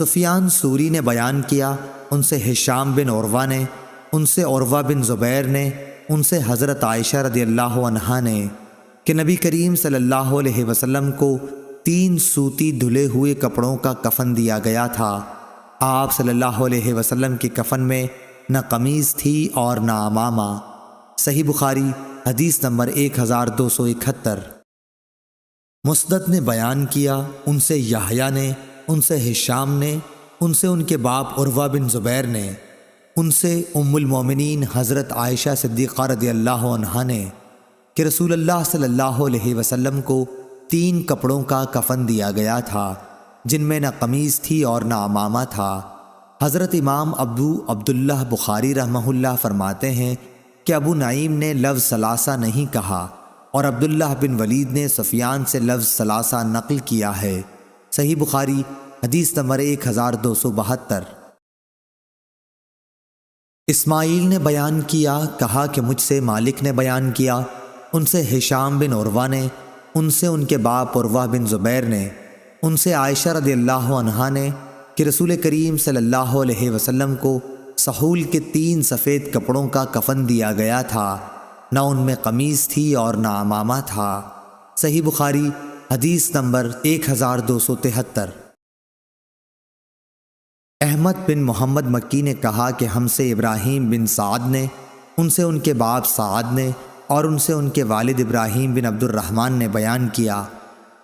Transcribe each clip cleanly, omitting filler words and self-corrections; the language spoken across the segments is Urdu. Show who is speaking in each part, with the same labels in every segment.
Speaker 1: سفیان ثوری نے بیان کیا، ان سے ہشام بن عروہ نے، ان سے عروہ بن زبیر نے، ان سے حضرت عائشہ رضی اللہ عنہا نے کہ نبی کریم صلی اللہ علیہ وسلم کو 3 سوتی دھلے ہوئے کپڑوں کا کفن دیا گیا تھا۔ آپ صلی اللہ علیہ وسلم کے کفن میں نہ قمیض تھی اور نہ عمامہ۔ صحیح بخاری حدیث نمبر 1271۔ مسدد نے بیان کیا، ان سے یحییٰ نے، ان سے ہشام نے، ان سے ان کے باپ عروہ بن زبیر نے، ان سے ام المومنین حضرت عائشہ صدیقہ رضی اللہ عنہا نے کہ رسول اللہ صلی اللہ علیہ وسلم کو 3 کپڑوں کا کفن دیا گیا تھا، جن میں نہ قمیض تھی اور نہ عمامہ تھا۔ حضرت امام ابو عبداللہ بخاری رحمہ اللہ فرماتے ہیں کہ ابو نعیم نے لفظ ثلاثہ نہیں کہا اور عبداللہ بن ولید نے سفیان سے لفظ ثلاثہ نقل کیا ہے۔ صحیح بخاری حدیث نمبر 1272۔ اسماعیل نے بیان کیا، کہا کہ مجھ سے مالک نے بیان کیا، ان سے ہشام بن عروہ نے، ان سے ان کے باپ عروہ بن زبیر نے، ان سے عائشہ رضی اللہ عنہا نے کہ رسول کریم صلی اللہ علیہ وسلم کو سحول کے 3 سفید کپڑوں کا کفن دیا گیا تھا، نہ ان میں قمیض تھی اور نہ عمامہ تھا۔ صحیح بخاری حدیث نمبر 1273۔ احمد بن محمد مکی نے کہا کہ ہم سے ابراہیم بن سعد نے، ان سے ان کے باپ سعد نے اور ان سے ان کے والد ابراہیم بن عبد الرحمن نے بیان کیا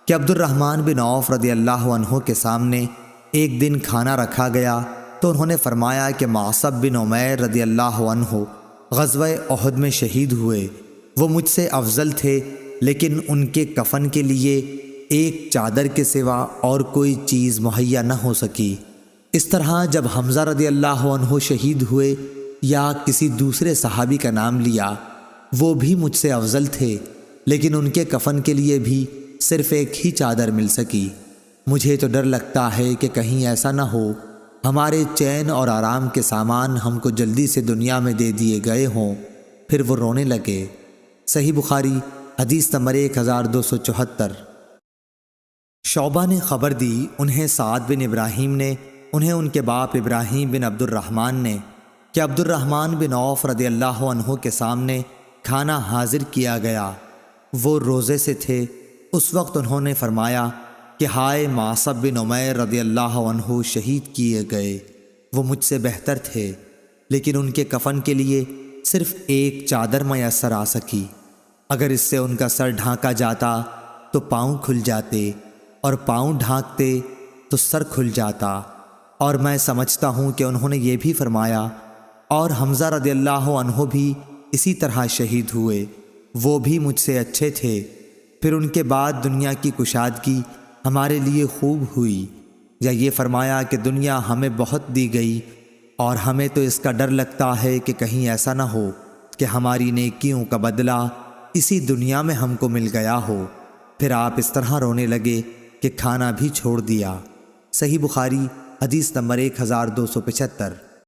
Speaker 1: کہ عبد الرحمن بن عوف رضی اللہ عنہ کے سامنے ایک دن کھانا رکھا گیا تو انہوں نے فرمایا کہ معصب بن عمیر رضی اللہ عنہ غزوہ احد میں شہید ہوئے، وہ مجھ سے افضل تھے، لیکن ان کے کفن کے لیے ایک چادر کے سوا اور کوئی چیز مہیا نہ ہو سکی۔ اس طرح جب حمزہ رضی اللہ عنہ شہید ہوئے یا کسی دوسرے صحابی کا نام لیا، وہ بھی مجھ سے افضل تھے، لیکن ان کے کفن کے لیے بھی صرف ایک ہی چادر مل سکی۔ مجھے تو ڈر لگتا ہے کہ کہیں ایسا نہ ہو ہمارے چین اور آرام کے سامان ہم کو جلدی سے دنیا میں دے دیے گئے ہوں۔ پھر وہ رونے لگے۔ صحیح بخاری حدیث نمبر 1274۔ شعبہ نے خبر دی، انہیں سعد بن ابراہیم نے، انہیں ان کے باپ ابراہیم بن عبد الرحمن نے کہ عبد الرحمن بن عوف رضی اللہ عنہ کے سامنے کھانا حاضر کیا گیا، وہ روزے سے تھے۔ اس وقت انہوں نے فرمایا کہ ہائے معصب بن عمیر رضی اللہ عنہ شہید کیے گئے، وہ مجھ سے بہتر تھے، لیکن ان کے کفن کے لیے صرف ایک چادر میسر آ سکی۔ اگر اس سے ان کا سر ڈھانکا جاتا تو پاؤں کھل جاتے، اور پاؤں ڈھانکتے تو سر کھل جاتا۔ اور میں سمجھتا ہوں کہ انہوں نے یہ بھی فرمایا، اور حمزہ رضی اللہ عنہ بھی اسی طرح شہید ہوئے، وہ بھی مجھ سے اچھے تھے۔ پھر ان کے بعد دنیا کی کشادگی ہمارے لیے خوب ہوئی، یا یہ فرمایا کہ دنیا ہمیں بہت دی گئی، اور ہمیں تو اس کا ڈر لگتا ہے کہ کہیں ایسا نہ ہو کہ ہماری نیکیوں کا بدلہ اسی دنیا میں ہم کو مل گیا ہو۔ پھر آپ اس طرح رونے لگے کہ کھانا بھی چھوڑ دیا۔ صحیح بخاری حدیث نمبر 1275۔